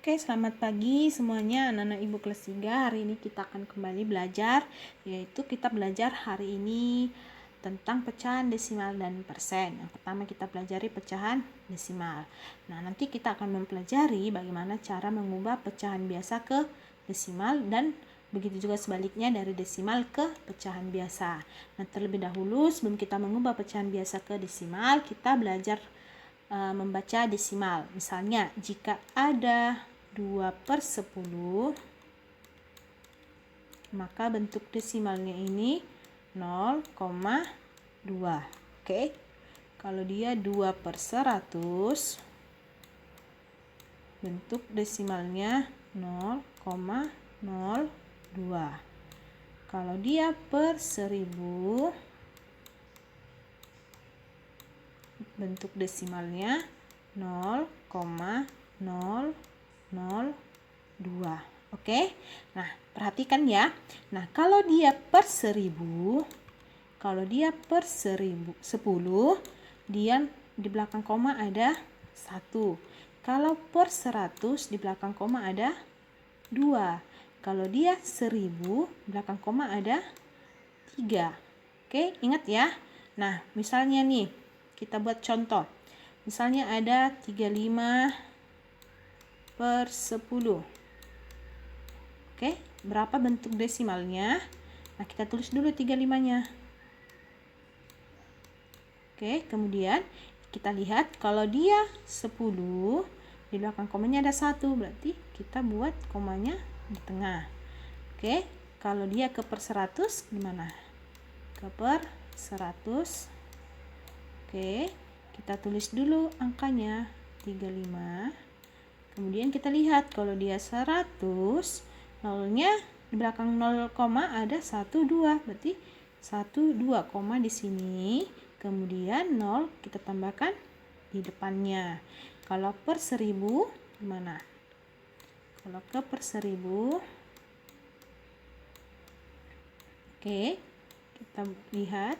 Oke, selamat pagi semuanya anak-anak ibu kelas 3. Hari ini kita akan kembali belajar, yaitu kita belajar hari ini tentang pecahan desimal dan persen. Yang pertama kita pelajari pecahan desimal. Nah, nanti kita akan mempelajari bagaimana cara mengubah pecahan biasa ke desimal dan begitu juga sebaliknya dari desimal ke pecahan biasa. Nah, terlebih dahulu sebelum kita mengubah pecahan biasa ke desimal, kita belajar membaca desimal. Misalnya, jika ada 2/10, maka bentuk desimalnya ini 0,2. Oke. Kalau dia 2/100, bentuk desimalnya 0,02. Kalau dia per 1000, bentuk desimalnya 0,002. Oke. Nah, perhatikan ya. Nah, kalau dia per 1000, 10, dia di belakang koma ada 1. Kalau per 100 di belakang koma ada 2. Kalau dia 1000 di belakang koma ada 3. Oke, ingat ya. Nah, misalnya nih, kita buat contoh. Misalnya ada 35/10. Oke, berapa bentuk desimalnya? Nah, kita tulis dulu 35-nya. Oke, kemudian kita lihat kalau dia 10, di belakang komanya ada 1, berarti kita buat komanya di tengah. Oke, kalau dia ke per 100 gimana? Ke per 100. Oke, kita tulis dulu angkanya 35. Kemudian kita lihat kalau dia 100, nolnya di belakang 0, ada 1, 2. Berarti 1, 2, koma di sini. Kemudian 0 kita tambahkan di depannya. Kalau per 1000 gimana? Kalau ke per 10, oke, kita lihat.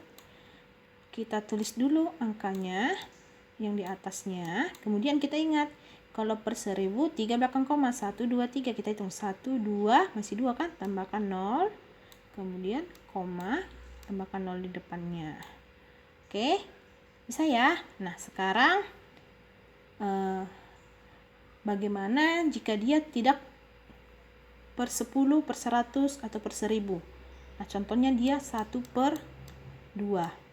Kita tulis dulu angkanya yang di atasnya. Kemudian kita ingat, kalau per 1000, 3 belakang koma, 1, 2, 3. Kita hitung 1, 2, masih 2 kan? Tambahkan 0. Kemudian koma, tambahkan 0 di depannya. Oke, bisa ya? Nah, sekarang bagaimana jika dia tidak per 10, per 100, atau per 1000? Nah, contohnya dia 1/2.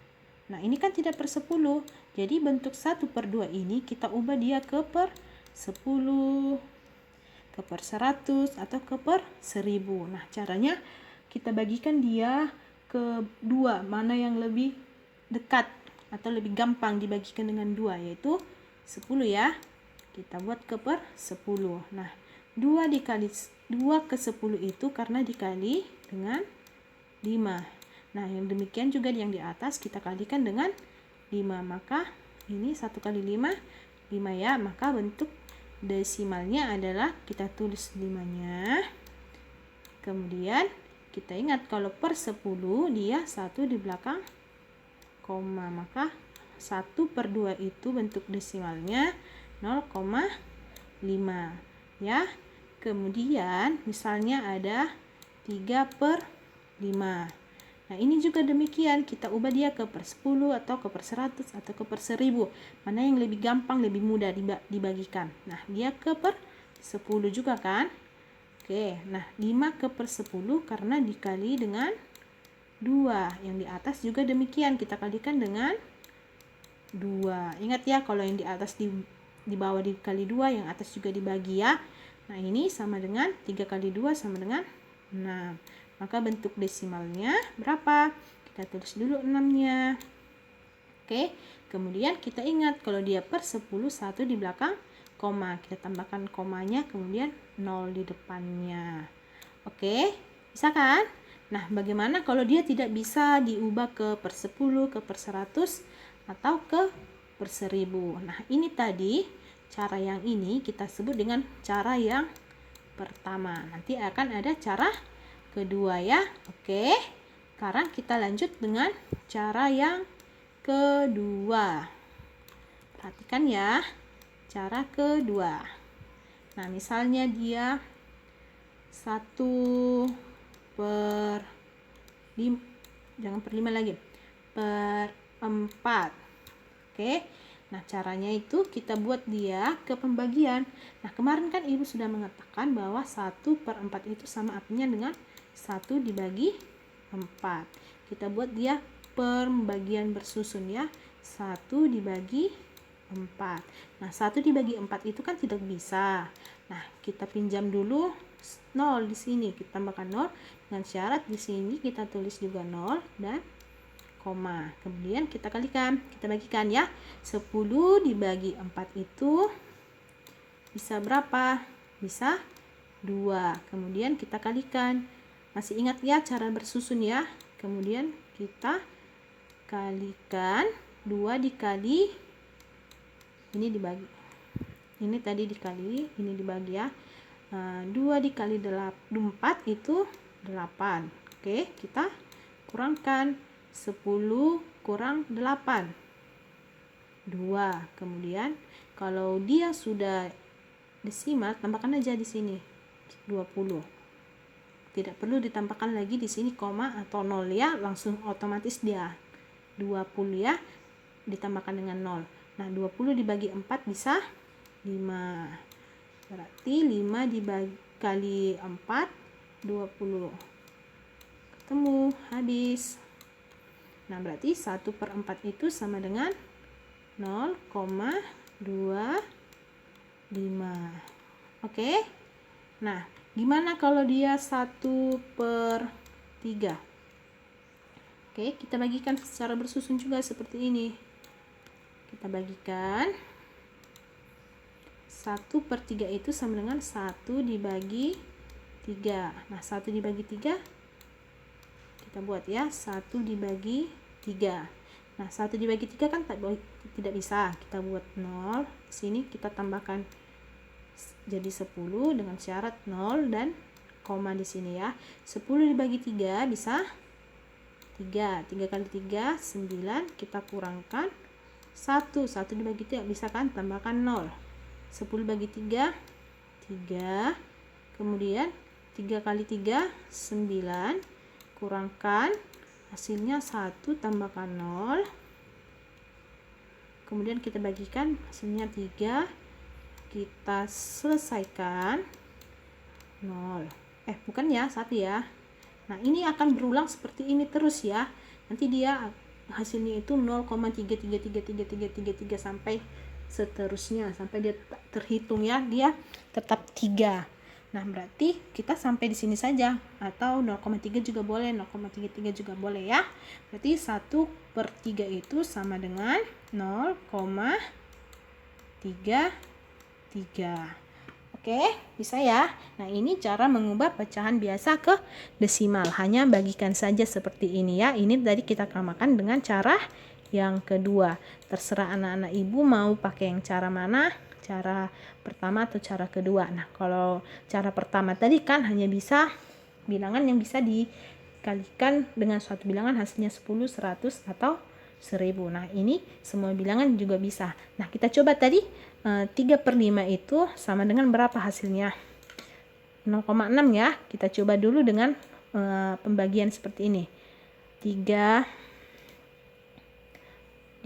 Nah, ini kan tidak per 10. Jadi bentuk 1/2 ini kita ubah dia ke per 10, ke per 100, atau ke per 1000. Nah, caranya kita bagikan dia ke 2, mana yang lebih dekat atau lebih gampang dibagikan dengan 2, yaitu 10 ya. Kita buat ke per 10. Nah, 2 ke 10 itu karena dikali dengan 5. Nah, yang demikian juga yang di atas kita kalikan dengan 5. Maka ini 1 kali 5, 5 ya. Maka bentuk desimalnya adalah kita tulis 5-nya. Kemudian kita ingat kalau per 10 dia 1 di belakang koma. Maka 1/2 itu bentuk desimalnya 0,5 ya. Kemudian misalnya ada 3/5. Nah, ini juga demikian, kita ubah dia ke per 10 atau ke per 100 atau ke per 1000. Mana yang lebih gampang, lebih mudah dibagikan. Nah, dia ke per 10 juga kan? Oke, nah 5 ke per 10 karena dikali dengan 2. Yang di atas juga demikian, kita kalikan dengan 2. Ingat ya, kalau yang di atas di bawah dikali 2, yang atas juga dibagi ya. Nah, ini sama dengan 3 kali 2 sama dengan 6. Maka bentuk desimalnya berapa? Kita tulis dulu 6-nya. Oke, kemudian kita ingat kalau dia per 10, 1 di belakang koma. Kita tambahkan komanya, kemudian 0 di depannya. Oke, bisa kan? Nah, bagaimana kalau dia tidak bisa diubah ke per 10, ke per 100, atau ke per 1000? Nah, ini tadi, cara yang ini kita sebut dengan cara yang pertama. Nanti akan ada cara kedua ya. Oke, sekarang kita lanjut dengan cara yang kedua. Perhatikan ya, cara kedua. Nah, misalnya dia 1/5, jangan per 5 lagi, per 4. Oke. Nah, caranya itu kita buat dia ke pembagian. Nah, kemarin kan Ibu sudah mengatakan bahwa 1/4 itu sama artinya dengan 1 dibagi 4. Kita buat dia pembagian bersusun ya. 1 dibagi 4. Nah, 1 dibagi 4 itu kan tidak bisa. Nah, kita pinjam dulu 0 di sini. Kita tambahkan 0 dengan syarat di sini kita tulis juga 0 dan koma. Kemudian kita kalikan, kita bagikan ya. 10 dibagi 4 itu bisa berapa? Bisa 2. Kemudian kita kalikan. Masih ingat ya cara bersusun ya? Kemudian kita kalikan 2 dikali ini dibagi. Ini tadi dikali, ini dibagi ya. 2 dikali 4 itu 8. Oke, kita kurangkan. 10 kurang 8, 2. Kemudian kalau dia sudah desimal, tambahkan aja di sini 20. Tidak perlu ditambahkan lagi di sini koma atau 0 ya, langsung otomatis dia 20 ya, ditambahkan dengan 0. Nah, 20 dibagi 4 bisa 5. Berarti 5 dikali 4 20. Ketemu, habis. Nah, berarti 1/4 itu sama dengan 0,25. Oke. Nah, gimana kalau dia 1/3? Oke, kita bagikan secara bersusun juga seperti ini. Kita bagikan 1/3 itu sama dengan 1 dibagi 3. Nah, 1 dibagi 3 kita buat ya, 1 dibagi 3. Nah, 1 dibagi 3 kan tidak bisa. Kita buat 0. Sini kita tambahkan jadi 10 dengan syarat 0 dan koma di sini ya. 10 dibagi 3 bisa 3. 3 kali 3 9. Kita kurangkan 1. 1 dibagi 3 bisa kan, tambahkan 0. 10 bagi 3 3. Kemudian 3 kali 3 9. Kurangkan hasilnya 1 tambahkan 0. Kemudian kita bagikan hasilnya 3. Kita selesaikan 0. Bukan ya, 1 ya. Nah, ini akan berulang seperti ini terus ya. Nanti dia hasilnya itu 0,3333333 sampai seterusnya, sampai dia terhitung ya, dia tetap 3. Nah, berarti kita sampai di sini saja, atau 0,3 juga boleh, 0,33 juga boleh ya. Berarti 1/3 itu sama dengan 0,33. Oke, bisa ya. Nah, ini cara mengubah pecahan biasa ke desimal. Hanya bagikan saja seperti ini ya. Ini tadi kita samakan dengan cara yang kedua. Terserah anak-anak Ibu mau pakai yang cara mana, cara pertama atau cara kedua. Nah, kalau cara pertama tadi kan hanya bisa bilangan yang bisa dikalikan dengan suatu bilangan hasilnya 10, 100 atau 1000. Nah, ini semua bilangan juga bisa. Nah, kita coba tadi 3/5 itu sama dengan berapa hasilnya? 0,6 ya. Kita coba dulu dengan pembagian seperti ini. 3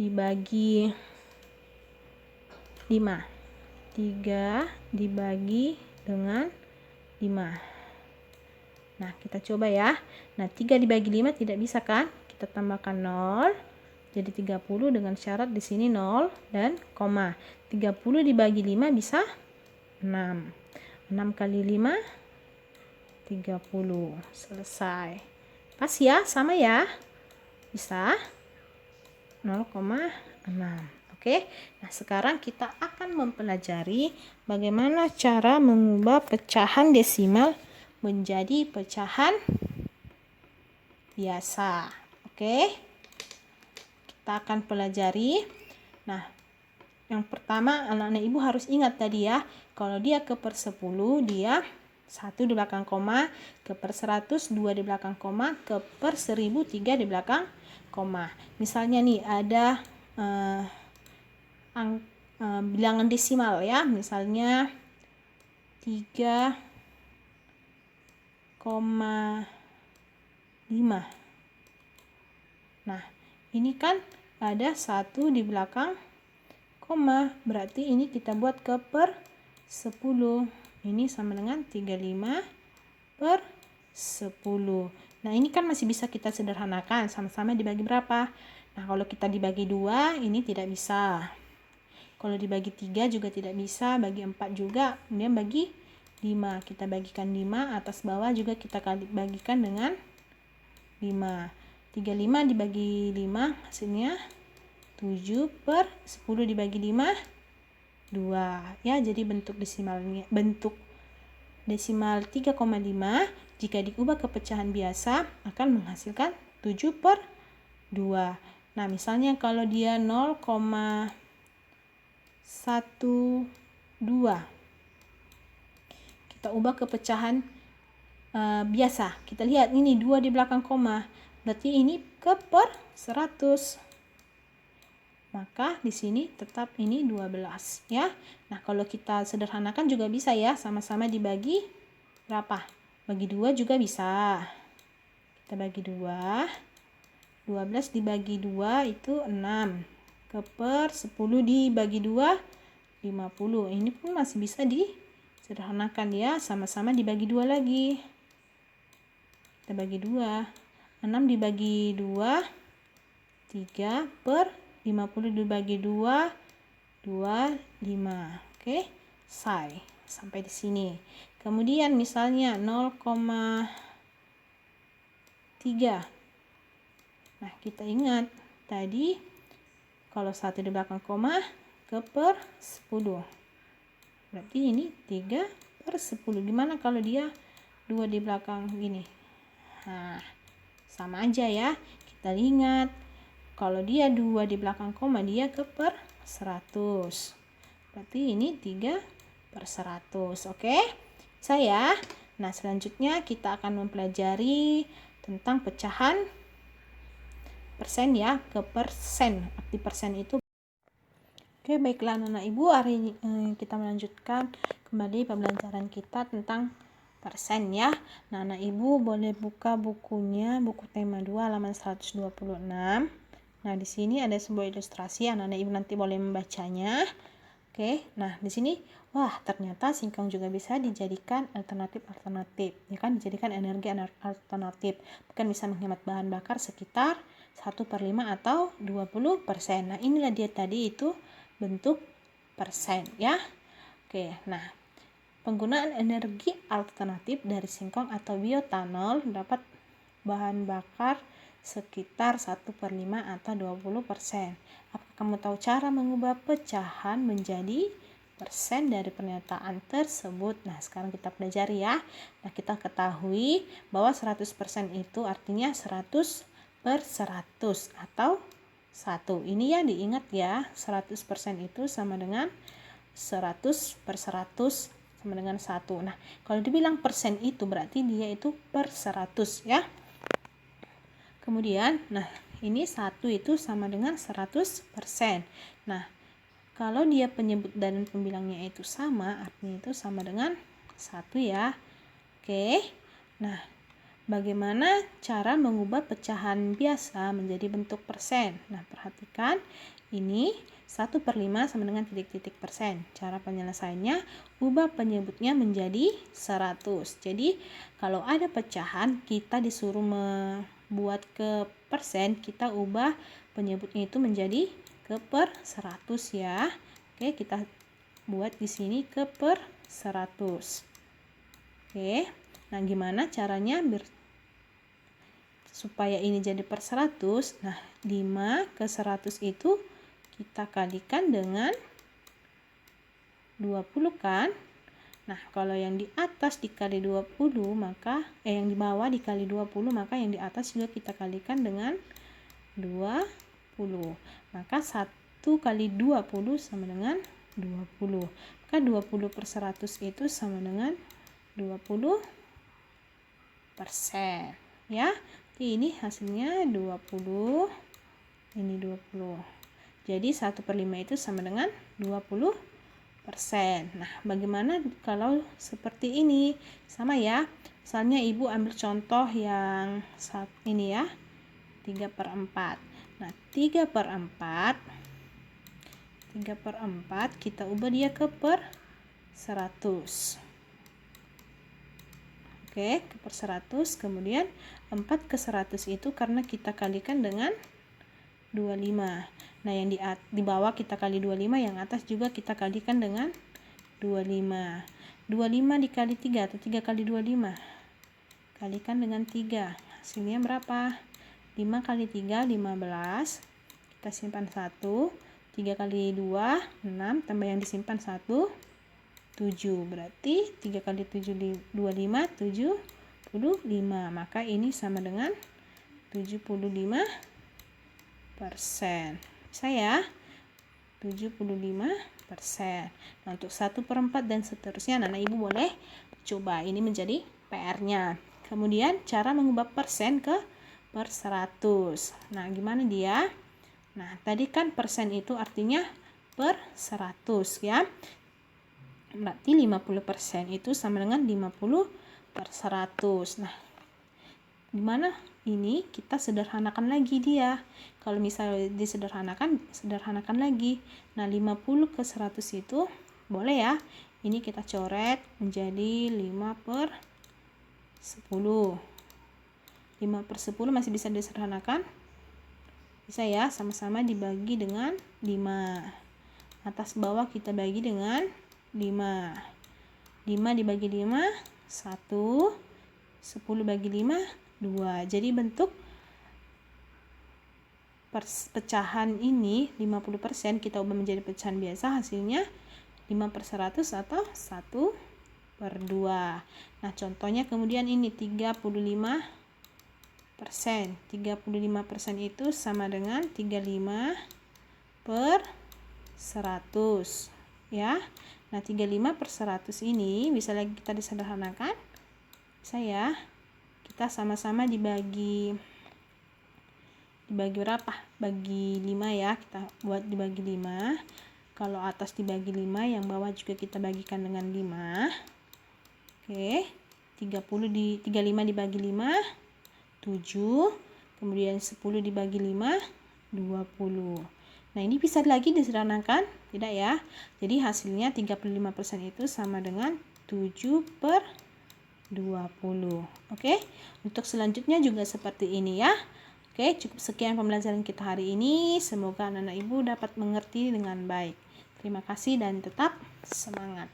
dibagi 5. 3 dibagi dengan 5. Nah, kita coba ya. Nah, 3 dibagi 5 tidak bisa kan? Kita tambahkan 0. Jadi 30 dengan syarat di sini 0 dan koma. 30 dibagi 5 bisa 6. 6 kali 5 30. Selesai. Pas ya, sama ya. Bisa 0,6. Oke. Nah, sekarang kita akan mempelajari bagaimana cara mengubah pecahan desimal menjadi pecahan biasa. Oke. Kita akan pelajari. Nah, yang pertama anak-anak Ibu harus ingat tadi ya, kalau dia ke per 10 dia 1 di belakang koma, ke per 100 2 di belakang koma, ke per 1000 3 di belakang koma. Misalnya nih ada bilangan desimal ya, misalnya 3,5. Nah, ini kan ada 1 di belakang koma, berarti ini kita buat ke per 10. Ini sama dengan 35 per 10. Nah, ini kan masih bisa kita sederhanakan, sama-sama dibagi berapa? Nah, kalau kita dibagi 2, ini tidak bisa. Kalau dibagi 3 juga tidak bisa, bagi 4 juga, kemudian bagi 5. Kita bagikan 5, atas bawah juga kita bagikan dengan 5. 35 dibagi 5, hasilnya 7 per 10 dibagi 5, 2. Ya, jadi bentuk desimal 3,5 jika diubah ke pecahan biasa akan menghasilkan 7 per 2. Nah, misalnya kalau dia 0,12, kita ubah ke pecahan biasa. Kita lihat ini 2 di belakang koma, berarti ini ke per 100. Maka di sini tetap ini 12 ya. Nah, kalau kita sederhanakan juga bisa ya, sama-sama dibagi berapa? Bagi 2 juga bisa. Kita bagi 2. 12 dibagi 2 itu 6. Ke per 10 dibagi 2, 50. Ini pun masih bisa disederhanakan ya, sama-sama dibagi 2 lagi. Kita bagi 2. 6 dibagi 2, 3 per 50 dibagi 2, 25. Oke, selesai. Sampai di sini. Kemudian misalnya 0,3. Nah, kita ingat tadi kalau 1 di belakang koma ke per 10. Berarti ini 3 per 10. Gimana kalau dia 2 di belakang gini? Nah, sama aja ya. Kita ingat kalau dia 2 di belakang koma, dia ke per 100. Berarti ini 3 per 100. Oke? Saya. Nah, selanjutnya kita akan mempelajari tentang pecahan persen ya, ke persen. Arti persen itu. Oke, baiklah anak-anak Ibu, hari ini kita melanjutkan kembali pembelajaran kita tentang persen ya. Nah, anak Ibu boleh buka bukunya, buku tema 2 halaman 126. Nah, di sini ada sebuah ilustrasi, anak-anak Ibu nanti boleh membacanya. Oke, nah di sini, wah ternyata singkong juga bisa dijadikan alternatif, ya kan, dijadikan energi alternatif. Bahkan bisa menghemat bahan bakar sekitar 1/5 atau 20%. Nah, inilah dia tadi itu bentuk persen, ya. Oke, nah penggunaan energi alternatif dari singkong atau bioetanol dapat bahan bakar sekitar 1/5 atau 20%. Apakah kamu tahu cara mengubah pecahan menjadi persen dari pernyataan tersebut? Nah, sekarang kita pelajari ya. Nah, kita ketahui bahwa 100% itu artinya 100 per 100 atau 1. Ini ya diingat ya, 100% itu sama dengan 100 per 100 sama dengan 1. Nah, kalau dibilang persen itu berarti dia itu per 100 ya. Kemudian, nah ini 1 itu sama dengan 100%. Nah, kalau dia penyebut dan pembilangnya itu sama, artinya itu sama dengan 1 ya. Oke, nah bagaimana cara mengubah pecahan biasa menjadi bentuk persen? Nah, perhatikan ini 1/5 sama dengan titik-titik persen. Cara penyelesaiannya, ubah penyebutnya menjadi 100. Jadi, kalau ada pecahan, kita disuruh membuat ke persen, kita ubah penyebutnya itu menjadi ke per 100 ya. Oke, kita buat di sini ke per 100. Oke, nah gimana caranya supaya ini jadi per 100? Nah, 5 ke 100 itu kita kalikan dengan 20 kan? Nah, kalau yang di atas dikali 20 maka yang di bawah dikali 20, maka yang di atas juga kita kalikan dengan 20. Maka 1 kali 20 sama dengan 20. Maka 20 per 100 itu sama dengan 20%. Ya. Jadi ini hasilnya 20, ini 20. Jadi 1/5 itu sama dengan 20%. Nah, bagaimana kalau seperti ini? Sama ya. Misalnya Ibu ambil contoh yang saat ini ya. 3/4. Nah, 3/4 kita ubah dia ke per 100. Oke, ke per 100. Kemudian 4 ke 100 itu karena kita kalikan dengan 25. Nah, yang di bawah kita kali 25, yang atas juga kita kalikan dengan 25. 25 dikali 3 atau 3 kali 25. Kalikan dengan 3. Hasilnya berapa? 5 kali 3, 15. Kita simpan 1. 3 kali 2, 6. Tambah yang disimpan 1, 7. Berarti 3 kali 7, 25, 75. Maka ini sama dengan 75%. Bisa ya? 75%. Nah, untuk 1/4 dan seterusnya, anak ibu boleh coba. Ini menjadi PR-nya. Kemudian cara mengubah persen ke per 100. Nah, gimana dia? Nah, tadi kan persen itu artinya per 100 ya. Berarti 50% itu sama dengan 50/100. Nah, gimana? Ini kita sederhanakan lagi dia. Kalau misalnya sederhanakan lagi. Nah, 50 ke 100 itu boleh ya. Ini kita coret menjadi 5/10. 5/10 masih bisa disederhanakan? Bisa ya, sama-sama dibagi dengan 5. Atas bawah kita bagi dengan 5. 5 dibagi 5, 1. 10 bagi 5, 2. Jadi bentuk pecahan ini 50% kita ubah menjadi pecahan biasa, hasilnya 5/100 atau 1/2. Nah, contohnya kemudian ini 35%. 35% itu sama dengan 35/100 ya. Nah, 35/100 ini bisa lagi kita disederhanakan. Bisa ya. Kita sama-sama dibagi berapa? Bagi 5 ya. Kita buat dibagi 5. Kalau atas dibagi 5, yang bawah juga kita bagikan dengan 5. Oke. 35 dibagi 5, 7. Kemudian 10 dibagi 5, 20. Nah, ini bisa lagi disederhanakan? Tidak ya. Jadi hasilnya 35% itu sama dengan 7/20. Oke. Untuk selanjutnya juga seperti ini ya. Oke, cukup sekian pembelajaran kita hari ini. Semoga anak-anak ibu dapat mengerti dengan baik. Terima kasih dan tetap semangat.